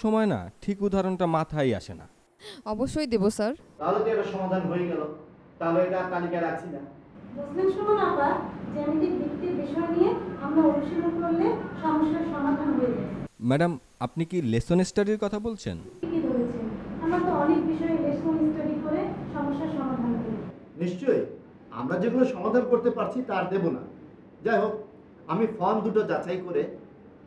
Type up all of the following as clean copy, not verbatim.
সময় না ঠিক উদাহরণটা মাথায় আসে না। অবশ্যই দেব স্যার। তাহলে তো এটা সমাধান হয়ে গেল, তাহলে এটা তালিকায় রাখছি না। বুঝলেন সুমন আপা, জ্যামিতিক ভিত্তিক বিষয় নিয়ে আমরা অনুশীলন করলে সমস্যার সমাধান হয়ে যায়। ম্যাডাম, আপনি কি লেসন স্টাডির কথা বলছেন? ঠিকই ধরেছেন, আমরা তো অনেক বিষয়ে লেসন স্টাডি করে সমস্যার সমাধান করি। নিশ্চয়ই আমরা যেগুলো সমাধান করতে পারছি তার দেব না। যাই হোক, আমি ফর্ম দুটো যাচাই করে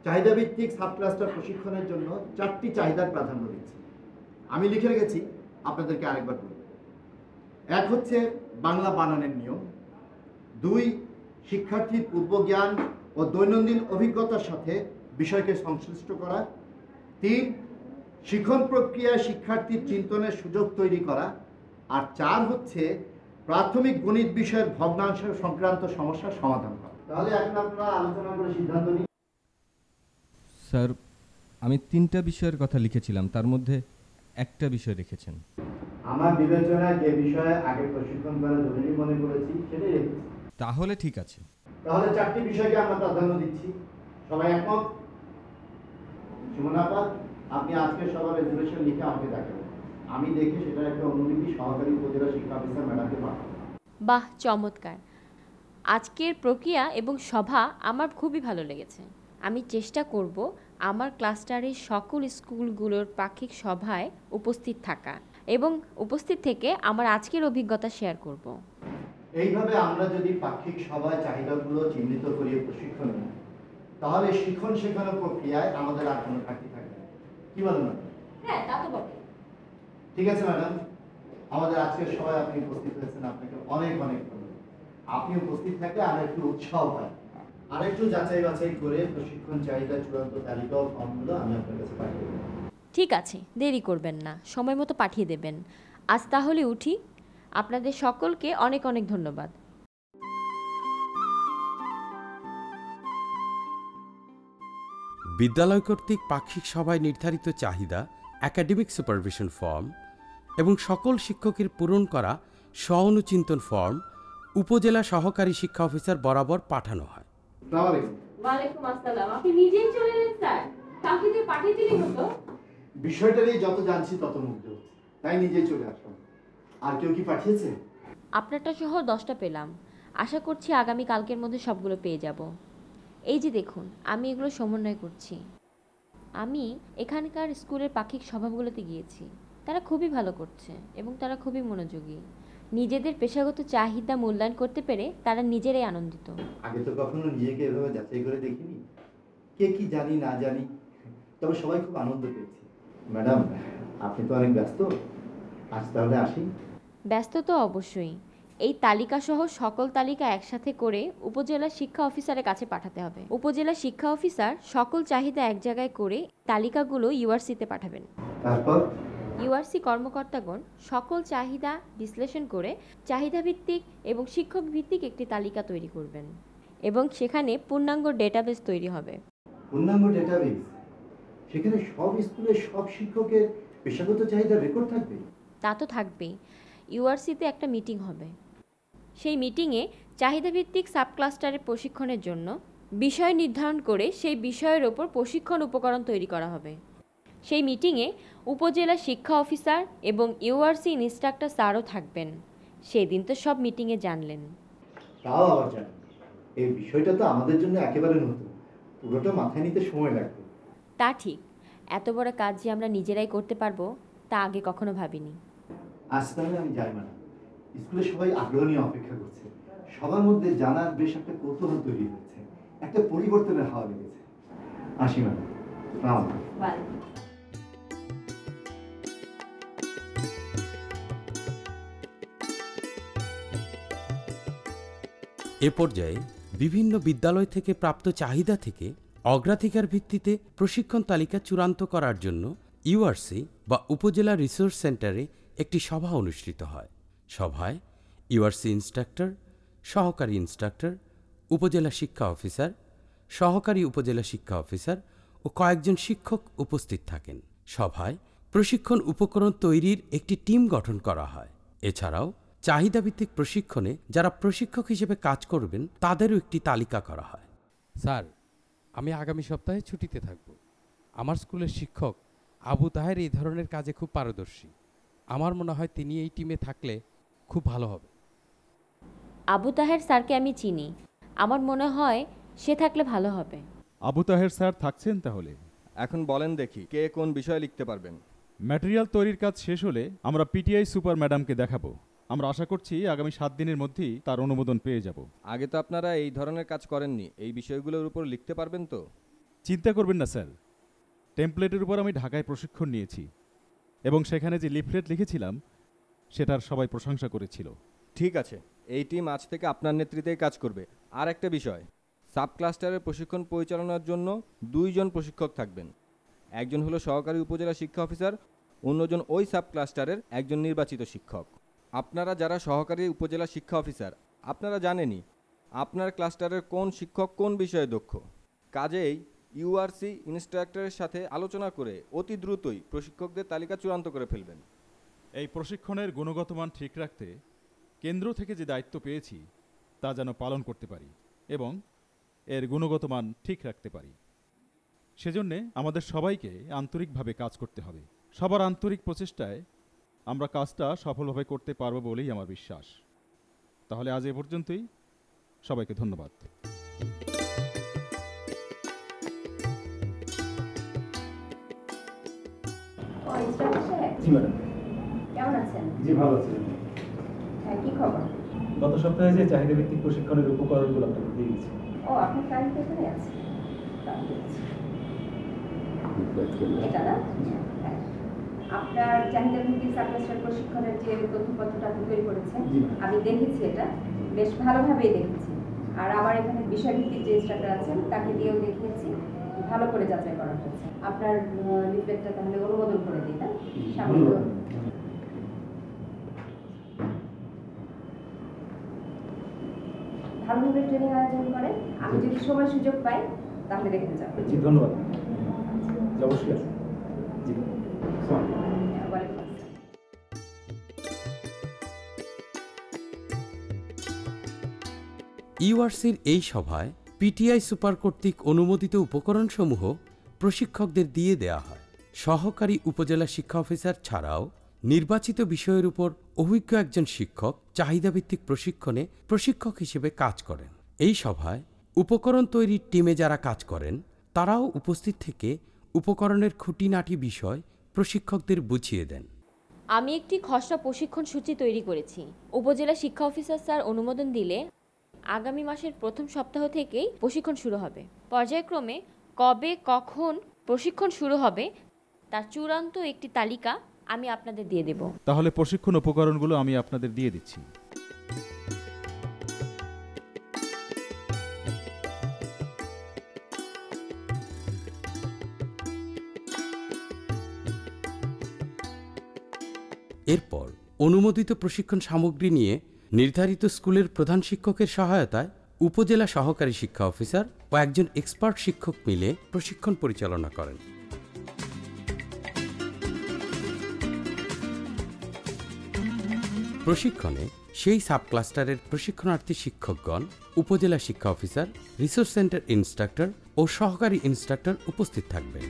চাহিদা ভিত্তিক সাব ক্লাস্টার প্রশিক্ষণের জন্য 4টি চাহিদার প্রাধান্য দিচ্ছি। আমি লিখে রেখেছি, আপনাদেরকে আরেকবার বলি। 1 হচ্ছে বাংলা বানানের নিয়ম। 2, শিক্ষার্থীর পূর্বজ্ঞান ও দৈনন্দিন অভিজ্ঞতার সাথে বিষয়কে সংশ্লিষ্ট করা। 3, শিক্ষণ প্রক্রিয়ায় শিক্ষার্থীর চিন্তনের সুযোগ তৈরি করা। আর 4 হচ্ছে প্রাথমিক গণিত বিষয়ের ভগ্নাংশ সংক্রান্ত সমস্যার সমাধান করা। তাহলে এখন আপনারা আলোচনা করে সিদ্ধান্ত নিন। স্যার, আমি 3টা বিষয়ের কথা লিখেছিলাম, তার মধ্যে একটা বিষয় রেখেছেন। আমার বিবেচনায় যে বিষয়ে আগে প্রশিক্ষণ করা জরুরি মনে করেছি সেটাই রেখেছি। তাহলে ঠিক আছে। তাহলে 4টি বিষয়কে আমরা প্রাধান্য দিচ্ছি। সবাই একমত? সুমন আপা, আপনি আজকে সবার রেজুলেশন লিখে আমাকে দেখাবেন। আমি দেখে সেটার একটা অনুলিপি সহকারী উপজেলা শিক্ষা অফিসার ম্যাডামকে পাঠাবো। বাহ, চমৎকার! আজকের প্রক্রিয়া এবং সভা আমার খুবই ভালো লেগেছে। আমি চেষ্টা করব আমার ক্লাস্টারের সকল স্কুলগুলোর পাক্ষিক সভায় উপস্থিত থাকা এবং উপস্থিত থেকে আমার আজকের অভিজ্ঞতা শেয়ার করব। এইভাবে আমরা যদি পাক্ষিক সভায় চাহিদাগুলো চিহ্নিত করিয়ে প্রশিক্ষণ নিই, তাহলে শিক্ষণ শেখানোর প্রক্রিয়ায় আমাদের আর কোনো ঘাটতি থাকবে না। কি বলেন না? হ্যাঁ, তা তো বটে। ঠিক আছে ম্যাডাম, আমাদের আজকের সভায় আপনি উপস্থিত হয়েছেন, আপনাকে অনেক অনেক ধন্যবাদ। আপনি উপস্থিত থাকলে আর একটু উৎসাহ পাই। আর একটু যাচাই বাছাই করে প্রশিক্ষণ চাহিদা চূড়ান্ত তালিকা ও ফর্মগুলো আমি আপনার কাছে পাঠিয়ে দেবো। ঠিক আছে, দেরি করবেন না, সময় মতো পাঠিয়ে দেবেন। আজ তাহলে উঠি। আপনাদের সকলকে অনেক অনেক ধন্যবাদ। বিদ্যালয় কর্তৃক পাক্ষিক সভায় নির্ধারিত চাহিদা, একাডেমিক সুপারভিশন ফর্ম এবং সকল শিক্ষকের পূরণ করা স্ব-অনুচিন্তন ফর্ম উপজেলা সহকারী শিক্ষা অফিসার বরাবর পাঠানো হয়। আসসালামু আলাইকুম। ওয়ালাইকুম আসসালাম। আপনি নিজেই চলে এলেন স্যার? কাউকে দিয়ে পাঠিয়ে দিলেই হতো। বিষয়টা নিয়ে যত জানছি তত মুগ্ধ হচ্ছি, তাই নিজেই চলে আসলাম। আর কেউ কি পাঠিয়েছে? আপনারটা সহ 10টা পেলাম। আশা করছি আগামী কালকের মধ্যে সবগুলো পেয়ে যাব। এই যে দেখুন, আমি এগুলো সমন্বয় করছি। আমি এখানকার স্কুলের পাক্ষিক সভাগুলোতে গিয়েছি। তারা খুবই ভালো করছে এবং তারা খুবই মনোযোগী। নিজেদের পেশাগত চাহিদা মূল্যায়ন করতে পেরে তারা নিজেরাই আনন্দিত। আগে তো কখনো নিজেকে এভাবে যাচাই করে দেখিনি। কে কি জানি না জানি, তবে সবাই খুব আনন্দ পেয়েছে। ম্যাডাম, আপনি তো অনেক ব্যস্ত, আজ তাহলে আসি। ব্যস্ত তো অবশ্যই। এই তালিকাসহ সকল তালিকা একসাথে করে উপজেলা শিক্ষা অফিসারের কাছে পাঠাতে হবে। উপজেলা শিক্ষা অফিসার সকল চাহিদা এক জায়গায় করে তালিকাগুলো ইউআরসিতে পাঠাবেন। তারপর ইউআরসি কর্মকর্তাগণ সকল চাহিদা বিশ্লেষণ করে চাহিদা ভিত্তিক এবং শিক্ষক ভিত্তিক একটি তালিকা তৈরি করবেন এবং সেখানে পূর্ণাঙ্গ ডেটাবেস তৈরি হবে। পূর্ণাঙ্গ ডেটাবেস? সেখানে সব স্কুলের সব শিক্ষকের পেশাগত চাহিদার রেকর্ড থাকবে? তা তো থাকবেই। ইউআরসিতে একটা মিটিং হবে। সেই মিটিংয়ে চাহিদাভিত্তিক সাবক্লাস্টারের প্রশিক্ষণের জন্য বিষয় নির্ধারণ করে সেই বিষয়ের ওপর প্রশিক্ষণ উপকরণ তৈরি করা হবে। সেই মিটিংয়ে উপজেলা শিক্ষা অফিসার এবং ইউআরসি ইনস্ট্রাক্টর স্যারও থাকবেন। সেদিন তো সব মিটিংয়ে জানলেন। তাও আবার জানেন, এই বিষয়টা তো আমাদের জন্য একেবারে নতুন, পুরোটা মাথায় নিতে সময় লাগবে। তা ঠিক, এত বড় কাজ যে আমরা নিজেরাই করতে পারবো তা আগে কখনো ভাবিনি। আজ তাহলে আমি যাই ম্যাডাম। স্কুলে সবাই আগ্রহ নিয়ে অপেক্ষা করছে, সবার মধ্যে জানার বেশ একটা কৌতূহল তৈরি হয়েছে, একটা পরিবর্তনের হাওয়া লেগেছে। আসি ম্যাডাম। এ পর্যায়ে বিভিন্ন বিদ্যালয় থেকে প্রাপ্ত চাহিদা থেকে অগ্রাধিকার ভিত্তিতে প্রশিক্ষণ তালিকা চূড়ান্ত করার জন্য ইউআরসি বা উপজেলা রিসোর্স সেন্টারে একটি সভা অনুষ্ঠিত হয়। সভায় ইউআরসি ইনস্ট্রাক্টর, সহকারী ইনস্ট্রাক্টর, উপজেলা শিক্ষা অফিসার, সহকারী উপজেলা শিক্ষা অফিসার ও কয়েকজন শিক্ষক উপস্থিত থাকেন। সভায় প্রশিক্ষণ উপকরণ তৈরির একটি টিম গঠন করা হয়। এছাড়াও চাহিদাভিত্তিক প্রশিক্ষণে যারা প্রশিক্ষক হিসেবে কাজ করবেন তাদেরও একটি তালিকা করা হয়। স্যার, আমি আগামী সপ্তাহে ছুটিতে থাকব। আমার স্কুলের শিক্ষক আবু তাহের এই ধরনের কাজে খুব পারদর্শী। আমার মনে হয় তিনি এই টিমে থাকলে খুব ভালো হবে। আবু তাহের স্যারকে আমি চিনি, আমার মনে হয় সে থাকলে ভালো হবে। আবু তাহের স্যার থাকছেন তাহলে? এখন বলেন দেখি কে কোন বিষয়ে লিখতে পারবেন। ম্যাটেরিয়াল তৈরির কাজ শেষ হলে আমরা পিটিআই সুপার ম্যাডামকে দেখাবো। আমরা আশা করছি আগামী 7 দিনের মধ্যেই তার অনুমোদন পেয়ে যাব। আগে তো আপনারা এই ধরনের কাজ করেননি, এই বিষয়গুলোর উপর লিখতে পারবেন তো? চিন্তা করবেন না স্যার, টেমপ্লেটের উপর আমি ঢাকায় প্রশিক্ষণ নিয়েছি এবং সেখানে যে লিফলেট লিখেছিলাম সেটার সবাই প্রশংসা করেছিল। ঠিক আছে, এই টিম আজ থেকে আপনার নেতৃত্বেই কাজ করবে। আর একটা বিষয়, সাব ক্লাস্টারের প্রশিক্ষণ পরিচালনার জন্য 2 জন প্রশিক্ষক থাকবেন। একজন হলো সহকারী উপজেলা শিক্ষা অফিসার, অন্যজন ওই সাব ক্লাস্টারের একজন নির্বাচিত শিক্ষক। আপনারা যারা সহকারী উপজেলা শিক্ষা অফিসার, আপনারা জানেনই আপনার ক্লাস্টারের কোন শিক্ষক কোন বিষয়ে দক্ষ। কাজেই ইউআরসি ইনস্ট্রাক্টরের সাথে আলোচনা করে অতি দ্রুতই প্রশিক্ষকদের তালিকা চূড়ান্ত করে ফেলবেন। এই প্রশিক্ষণের গুণগত মান ঠিক রাখতে কেন্দ্র থেকে যে দায়িত্ব পেয়েছি তা যেন পালন করতে পারি এবং এর গুণগত মান ঠিক রাখতে পারি। সেজন্যে আমাদের সবাইকে আন্তরিকভাবে কাজ করতে হবে। সবার আন্তরিক প্রচেষ্টায় আমরা কাজটা সফলভাবে করতে পারব বলেই আমার বিশ্বাস। তাহলে আজ এ পর্যন্তই, সবাইকে ধন্যবাদ। জি ম্যাডাম। কেমন আছেন? জি ভালো আছি। হ্যাঁ, কি খবর? গত সপ্তাহে যে চাহিদা ভিত্তিক প্রশিক্ষণের উপকরণগুলো আপনাকে দিয়ে দিয়েছি। ও, আপনার ফাইল পেপারে আছে। তাহলে দেখছি। এটা না? হ্যাঁ। আপনার চাহিদা ভিত্তিক সাবক্লাস্টার প্রশিক্ষণের যে তথ্যপত্রটা আপনি তৈরি করেছেন, জি। আমি দেখেছি, এটা বেশ ভালোভাবেই দেখেছি। আর আমার এখানে বিষয়ভিত্তিক যে ইনস্ট্রাক্টর আছেন তাকে দিয়েও দেখিয়েছি, ভালো করে যাচাই করা হয়েছে। আপনার লিফলেটটা তাহলে অনুমোদন করে দিই, না? সামনে ভালোভাবে ট্রেনিং আয়োজন করে। আমি যদি সময় সুযোগ পাই তাহলে দেখতে যাবো। জি ধন্যবাদ। জি, অবশ্যই আছে। জি। ওয়ালাইকুম আসসালাম। ইউআরসির এই সভায় পিটিআই সুপার কর্তৃক অনুমোদিত উপকরণসমূহ প্রশিক্ষকদের দিয়ে দেয়া হয়। সহকারী উপজেলা শিক্ষা অফিসার ছাড়াও নির্বাচিত বিষয়ের উপর অভিজ্ঞ একজন শিক্ষক চাহিদাভিত্তিক প্রশিক্ষণে প্রশিক্ষক হিসেবে কাজ করেন। এই সভায় উপকরণ তৈরির টিমে যারা কাজ করেন তারাও উপস্থিত থেকে উপকরণের খুঁটিনাটি বিষয় প্রশিক্ষকদের বুঝিয়ে দেন। আমি একটি খসড়া প্রশিক্ষণ সূচি তৈরি করেছি। উপজেলা শিক্ষা অফিসার স্যার অনুমোদন দিলে আগামী মাসের প্রথম সপ্তাহ থেকেই প্রশিক্ষণ শুরু হবে। পর্যায়ক্রমে কবে কখন প্রশিক্ষণ শুরু হবে তার চূড়ান্ত একটি তালিকা আমি আপনাদের দিয়ে দেব। তাহলে প্রশিক্ষণ উপকরণগুলো আমি আপনাদের দিয়ে দিচ্ছি। এরপর অনুমোদিত প্রশিক্ষণ সামগ্রী নিয়ে নির্ধারিত স্কুলের প্রধান শিক্ষকের সহায়তায় উপজেলা সহকারী শিক্ষা অফিসার ও একজন এক্সপার্ট শিক্ষক মিলে প্রশিক্ষণ পরিচালনা করেন। প্রশিক্ষণে সেই সাব ক্লাস্টারের প্রশিক্ষণার্থী শিক্ষকগণ, উপজেলা শিক্ষা অফিসার, রিসোর্স সেন্টার ইনস্ট্রাক্টর ও সহকারী ইনস্ট্রাক্টর উপস্থিত থাকবেন।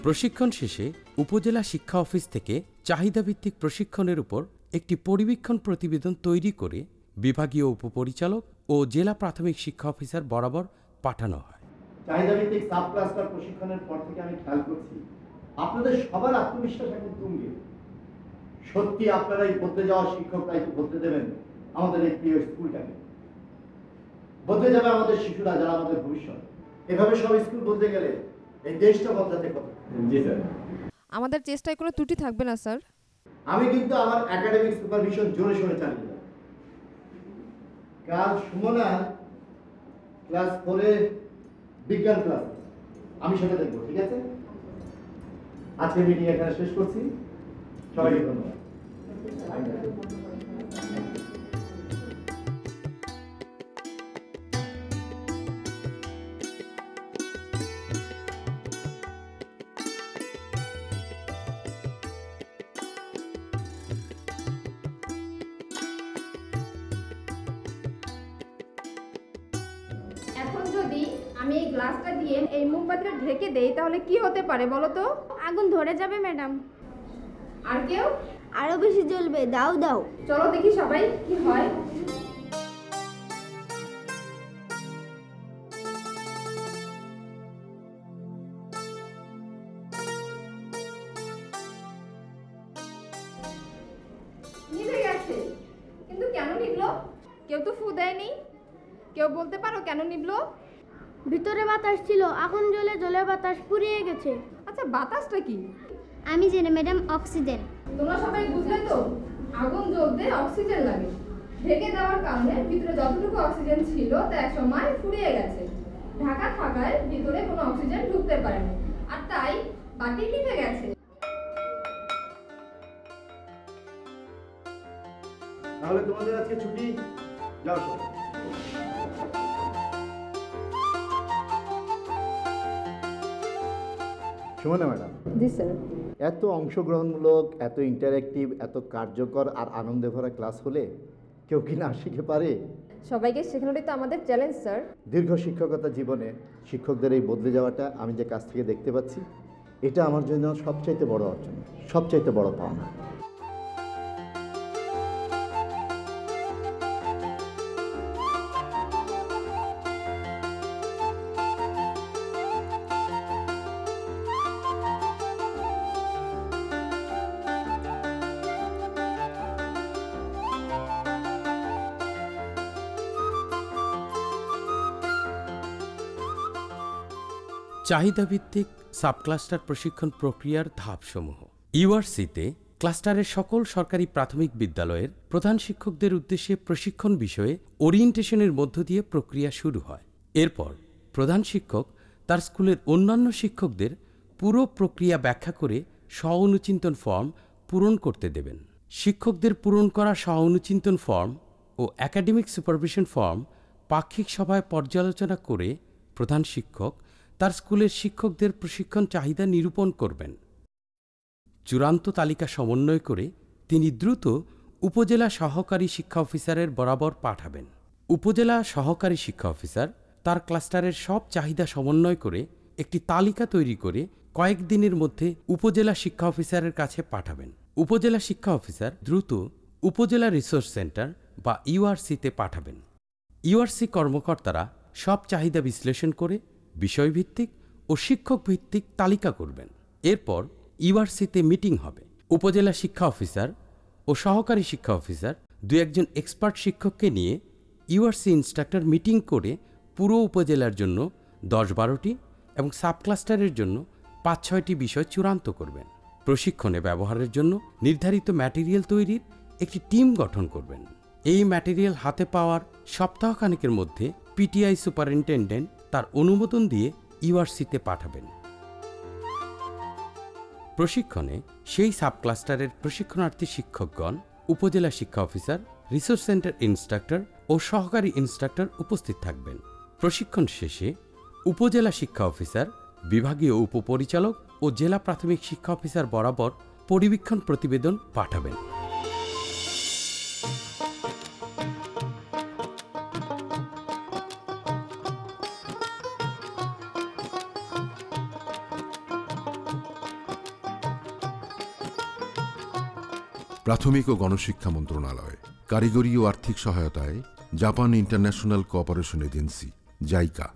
প্রশিক্ষণ শেষে উপজেলা শিক্ষা অফিস থেকে চাহিদাভিত্তিক প্রশিক্ষণের উপর একটি পরিবীক্ষণ প্রতিবেদন তৈরি করে বিভাগীয় উপপরিচালক ও জেলা প্রাথমিক শিক্ষা অফিসার বরাবর পাঠানো হয়। চাহিদাভিত্তিক সাব ক্লাস্টার প্রশিক্ষণের পর থেকে আমি খেয়াল করছি আপনাদের সবার আত্মবিশ্বাস এখন তুঙ্গে। সত্যি আপনারা এই বদলে যাওয়া শিক্ষকরাই বদলে দেবেন আমাদের এই প্রিয় স্কুলটাকে। বদলে যাবে আমাদের শিশুরা, যারা আমাদের ভবিষ্যৎ। এভাবে সব স্কুল বদলে গেলে এই দেশটা বদলাতে কত। জি স্যার। আমাদের চেষ্টায় কোনো ত্রুটি থাকবে না স্যার। আমি কিন্তু আমার একাডেমিক সুপারভিশন জোরে সোরে চালিয়ে যাব। কাল সুমনা ক্লাস 4-এ বিজ্ঞান ক্লাস, আমি সেটা দেখবো, ঠিক আছে? আজকে মিটিং এখানে শেষ করছি। সবাইকে ধন্যবাদ। এখন যদি আমি এই গ্লাসটা দিয়ে এই মোমবাতিটা ঢেকে দেই তাহলে কি হতে পারে বলো তো? আগুন ধরে যাবে ম্যাডাম। আর কেউ? আরো বেশি জ্বলবে, দাও দাও। চলো দেখি সবাই কি হয়। নিভে গেছে, কিন্তু কেন নিভলো? কেউ তো ফু দেয়নি। কেউ বলতে পারো কেন নিভলো? ভিতরে বাতাস ছিল, আগুন জ্বলে জ্বলে বাতাস পুড়িয়ে গেছে। আচ্ছা বাতাসটা কি? আমি জানি ম্যাডাম, অক্সিজেন। তোমরা সবাই বুঝলে তো? আগুন জ্বলতে অক্সিজেন লাগে। ঢেকে দেওয়ার কারণে ভিতরে যতটুকু অক্সিজেন ছিল তা একসময় ফুরিয়ে গেছে। ঢাকা থাকায় ভিতরে কোনো অক্সিজেন ঢুকতে পারেনি, আর তাই বাতি নিভে গেছে। তাহলে তোমাদের আজকে ছুটি, যাও সবাই। সুমনা ম্যাডাম। জি স্যার। এত অংশগ্রহণমূলক, এত ইন্টারেক্টিভ, এত কার্যকর আর আনন্দে ভরা ক্লাস হলে কেউ কি না শিখে পারে? সবাইকে শেখানোটাই তো আমাদের চ্যালেঞ্জ স্যার। দীর্ঘ শিক্ষকতা জীবনে শিক্ষকদের এই বদলে যাওয়াটা আমি যে কাছ থেকে দেখতে পাচ্ছি, এটা আমার জন্য সবচাইতে বড় অর্জন, সবচাইতে বড় পাওনা। চাহিদাভিত্তিক সাবক্লাস্টার প্রশিক্ষণ প্রক্রিয়ার ধাপসমূহ। ইউআরসিতে ক্লাস্টারের সকল সরকারি প্রাথমিক বিদ্যালয়ের প্রধান শিক্ষকদের উদ্দেশ্যে প্রশিক্ষণ বিষয়ে ওরিয়েন্টেশনের মধ্য দিয়ে প্রক্রিয়া শুরু হয়। এরপর প্রধান শিক্ষক তার স্কুলের অন্যান্য শিক্ষকদের পুরো প্রক্রিয়া ব্যাখ্যা করে স্ব-অনুচিন্তন ফর্ম পূরণ করতে দেবেন। শিক্ষকদের পূরণ করা স্ব-অনুচিন্তন ফর্ম ও একাডেমিক সুপারভিশন ফর্ম পাক্ষিক সভায় পর্যালোচনা করে প্রধান শিক্ষক তার স্কুলের শিক্ষকদের প্রশিক্ষণ চাহিদা নিরূপণ করবেন। চূড়ান্ত তালিকা সমন্বয় করে তিনি দ্রুত উপজেলা সহকারী শিক্ষা অফিসারের বরাবর পাঠাবেন। উপজেলা সহকারী শিক্ষা অফিসার তার ক্লাস্টারের সব চাহিদা সমন্বয় করে একটি তালিকা তৈরি করে কয়েকদিনের মধ্যে উপজেলা শিক্ষা অফিসারের কাছে পাঠাবেন। উপজেলা শিক্ষা অফিসার দ্রুত উপজেলা রিসোর্স সেন্টার বা ইউআরসিতে পাঠাবেন। ইউআরসি কর্মকর্তারা সব চাহিদা বিশ্লেষণ করে বিষয়ভিত্তিক ও শিক্ষক ভিত্তিক তালিকা করবেন। এরপর ইউআরসিতে মিটিং হবে। উপজেলা শিক্ষা অফিসার ও সহকারী শিক্ষা অফিসার দু একজন এক্সপার্ট শিক্ষককে নিয়ে ইউআরসি ইনস্ট্রাক্টর মিটিং করে পুরো উপজেলার জন্য 10-12টি এবং সাবক্লাস্টারের জন্য 5-6টি বিষয় চূড়ান্ত করবেন। প্রশিক্ষণে ব্যবহারের জন্য নির্ধারিত ম্যাটেরিয়াল তৈরির একটি টিম গঠন করবেন। এই ম্যাটেরিয়াল হাতে পাওয়ার সপ্তাহখানেকের মধ্যে পিটিআই সুপারিনটেনডেন্ট তার অনুমোদন দিয়ে ইউআরসিতে পাঠাবেন। প্রশিক্ষণে সেই সাবক্লাস্টারের প্রশিক্ষণার্থী শিক্ষকগণ, উপজেলা শিক্ষা অফিসার, রিসোর্স সেন্টার ইনস্ট্রাক্টর ও সহকারী ইনস্ট্রাক্টর উপস্থিত থাকবেন। প্রশিক্ষণ শেষে উপজেলা শিক্ষা অফিসার, বিভাগীয় উপপরিচালক ও জেলা প্রাথমিক শিক্ষা অফিসার বরাবর পরিবীক্ষণ প্রতিবেদন পাঠাবেন। প্রাথমিক ও গণশিক্ষা মন্ত্রণালয়, কারিগরি ও আর্থিক সহায়তায় Japan international cooperation agency JICA.